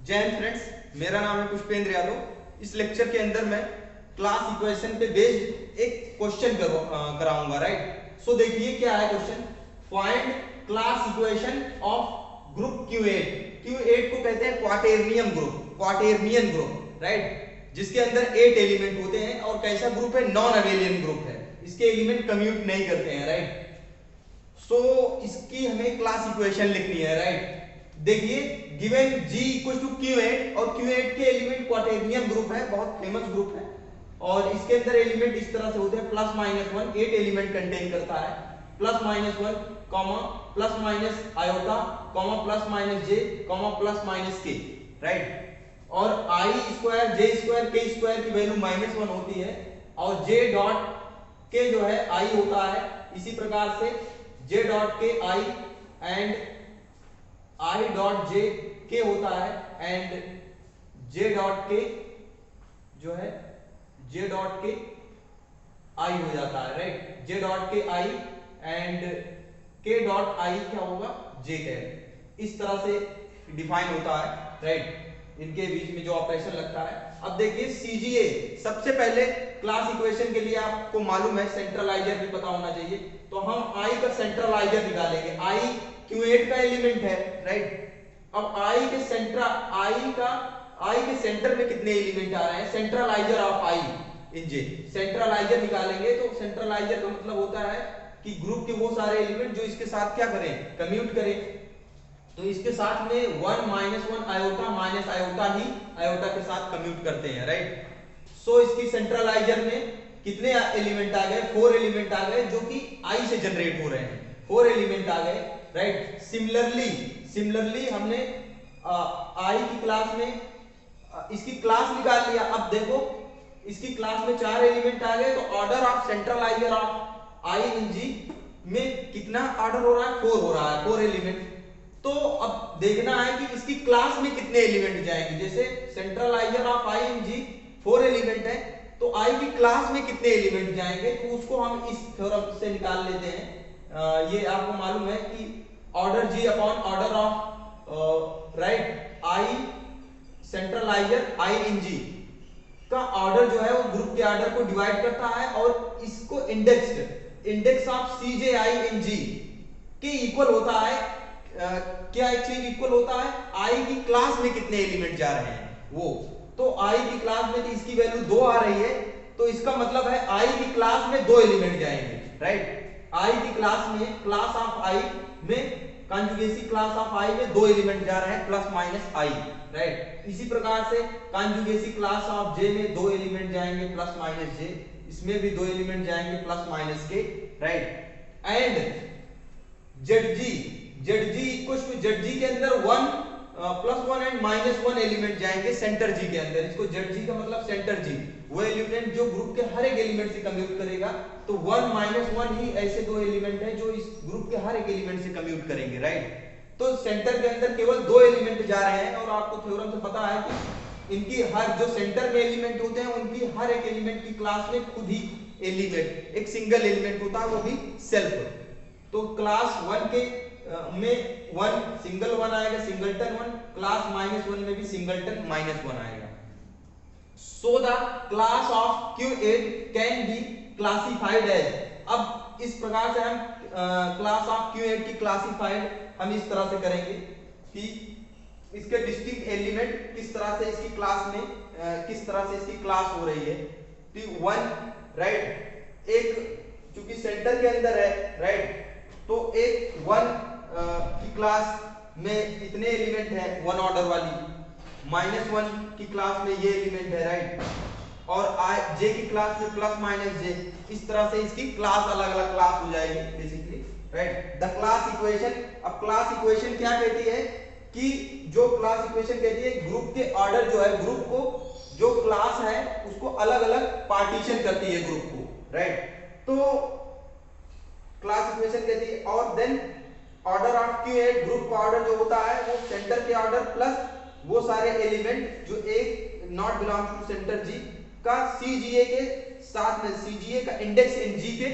जय हिंद फ्रेंड्स, मेरा नाम है पुष्पेंद्र यादव। इस लेक्चर के अंदर मैं क्लास इक्वेशन पे बेस्ड एक क्वेश्चन कराऊंगा, राइट। सो देखिए क्या है question. Find class equation of group Q8। Q8 को कहते हैं क्वाटेरनियन ग्रुप, राइट, जिसके अंदर 8 एलिमेंट होते हैं और कैसा ग्रुप है, नॉन अबेलियन ग्रुप है। इसके एलिमेंट कम्यूट नहीं करते हैं, राइट। सो इसकी हमें क्लास इक्वेशन लिखनी है, राइट। देखिए given G equal to Q8 और Q8 के एलिमेंट क्वाटेरनियन ग्रुप है, बहुत फेमस ग्रुप है। और इसके अंदर एलिमेंट इस तरह से होते हैं plus minus one, 8 element contain करता है। Plus minus one comma plus minus iota comma plus minus j comma plus minus के, राइट। और i square j square k square की वैल्यू -1 होती है और जे डॉट के जो है आई होता है। इसी प्रकार से जे डॉट के आई एंड आई डॉट जे के होता है एंड जे डॉट के जो है जे डॉट के आई हो जाता है, राइट। जे डॉट के आई एंड के डॉट आई क्या होगा, जे कैप। इस तरह से डिफाइन होता है, राइट। इनके बीच में जो ऑपरेशन लगता है। अब देखिए सीजीए, सबसे पहले क्लास इक्वेशन के लिए आपको मालूम है सेंट्रलाइजर भी पता होना चाहिए। तो हम आई का सेंट्रलाइजर निकालेंगे। आई Q8 का एलिमेंट है, राइट। अब आई के सेंटर में कितने एलिमेंट आ रहे हैं, सेंट्रलाइजर ऑफ आई इन जे। सेंट्रलाइजर निकालेंगे तो सेंट्रलाइजर का मतलब होता है कि ग्रुप के वो सारे एलिमेंट जो इसके साथ क्या करें, कम्यूट करें। तो इसके साथ में 1 -1 आयोटा माइनस आयोटा ही आयोटा के साथ कम्यूट करते हैं, राइट। सो इसकी सेंट्रलाइजर में कितने एलिमेंट आ गए, 4 एलिमेंट आ गए जो कि आई से जनरेट हो रहे हैं। 4 एलिमेंट आ गए, राइट। सिमिलरली हमने आई की क्लास में इसकी क्लास निकाल लिया। अब देखो इसकी क्लास में 4 एलिमेंट आ गए, तो order of सेंट्रलाइजर of I in जी में कितना ऑर्डर हो रहा है, 4 हो रहा है, 4 एलिमेंट। तो अब देखना है कि इसकी क्लास में कितने एलिमेंट जाएंगे। जैसे सेंट्रलाइजर of I in ji 4 element है, तो आई की क्लास में कितने एलिमेंट जाएंगे, तो उसको हम इस थ्योरम से निकाल लेते हैं। ये आपको मालूम है कि order g upon order of, right, i centralizer i in g का ऑर्डर जो है वो ग्रुप के ऑर्डर को डिवाइड करता है और इसको index of C J I in जी के इक्वल होता है। क्या एक चीज इक्वल होता है, आई की क्लास में कितने एलिमेंट जा रहे हैं वो। तो आई की क्लास में तो इसकी वैल्यू 2 आ रही है, तो इसका मतलब है आई की क्लास में 2 एलिमेंट जाएंगे, राइट। आई की क्लास में, क्लास ऑफ आई में, कॉन्जुगेसी क्लास ऑफ आई में 2 एलिमेंट जा रहे हैं प्लस माइनस आई, राइट। इसी प्रकार से कॉन्जुगेसी क्लास ऑफ जे में 2 एलिमेंट जाएंगे प्लस माइनस जे, इसमें भी 2 एलिमेंट जाएंगे प्लस माइनस के, right. And ZG equal to ZG के अंदर 1 +1 एंड -1 एलिमेंट जाएंगे सेंटर जी के अंदर। इसको ZG का मतलब सेंटर जी, वो एलिमेंट जो ग्रुप के हर एक एलिमेंट से कम्यूट करेगा। तो 1 -1 ही ऐसे 2 एलिमेंट है जो इस ग्रुप के हर एक एलिमेंट से कम्यूट करेंगे, राइट। तो सेंटर के अंदर केवल 2 एलिमेंट जा रहे हैं और आपको थ्योरम से पता है कि इनकी हर जो सेंटर में एलिमेंट होते हैं उनकी हर एक एलिमेंट की क्लास में खुद ही एलिमेंट एक सिंगल एलिमेंट होता है, वो भी सेल्फ। तो क्लास 1 के में 1 सिंगल 1 आएगा, सिंगलटन 1। क्लास -1 में भी सिंगलटन -1 आएगा। So the class of Q8 can be classified as. अब इस प्रकार से हम क्लास ऑफ Q8 की क्लासिफाइड हम इस तरह से करेंगे कि इसके डिस्टिंक्ट एलिमेंट किस तरह से इसकी क्लास में किस तरह से इसकी क्लास हो रही है। T1, राइट, एक चूंकि सेंटर के अंदर है, राइट, तो एक 1 की क्लास में इतने एलिमेंट है 1 ऑर्डर वाली, -1 की क्लास में ये एलिमेंट है, राइट, और जे की क्लास में प्लस माइनस जे। इस तरह से इसकी क्लास अलग अलग क्लास हो जाएगी basically, right. The class equation, अब क्लास इक्वेशन क्या कहती है कि जो क्लास इक्वेशन कहती है ग्रुप के ऑर्डर जो है, ग्रुप को जो क्लास है उसको अलग अलग पार्टीशन करती है ग्रुप को, राइट। तो क्लास इक्वेशन कहती है और then order of Q8 group का ऑर्डर जो होता है वो सेंटर के ऑर्डर प्लस वो सारे एलिमेंट जो एक नॉट बिलोंग्स टू सेंटर जी का CGA के साथ में, CGA का इंडेक्स इन जी के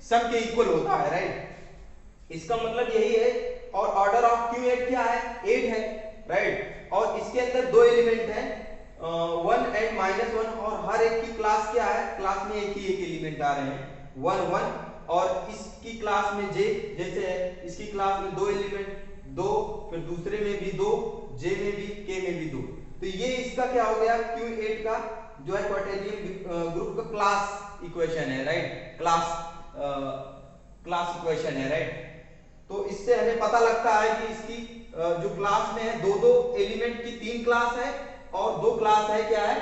सम के इक्वल होता है, राइट। इसका मतलब यही है। और ऑर्डर ऑफ Q8 क्या है, 8 है, राइट। और इसके अंदर दो एलिमेंट है 1 एंड -1 और हर एक की क्लास क्या है, क्लास में एक एलिमेंट आ रहे हैं 1 1 और इसकी क्लास में j जैसे है, इसकी क्लास में दो एलिमेंट 2, फिर दूसरे में भी 2, j में भी, k में भी 2। तो ये इसका क्या हो गया Q8 का जो है क्वाड्रेटिक ग्रुप का क्लास इक्वेशन है, राइट, क्लास इक्वेशन है, राइट। तो इससे हमें पता लगता है कि इसकी जो क्लास में है दो एलिमेंट की 3 क्लास है और 2 क्लास है क्या है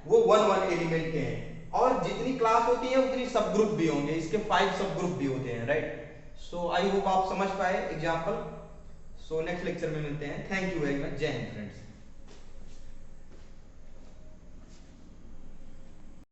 वो 1 एलिमेंट के हैं, और जितनी क्लास होती है उतनी सब ग्रुप भी होंगे, इसके 5 सब ग्रुप भी होते हैं, राइट। सो आई होप आप समझ पाए एग्जांपल। सो नेक्स्ट लेक्चर में मिलते हैं। Thank you very much. जय हिंद फ्रेंड्स।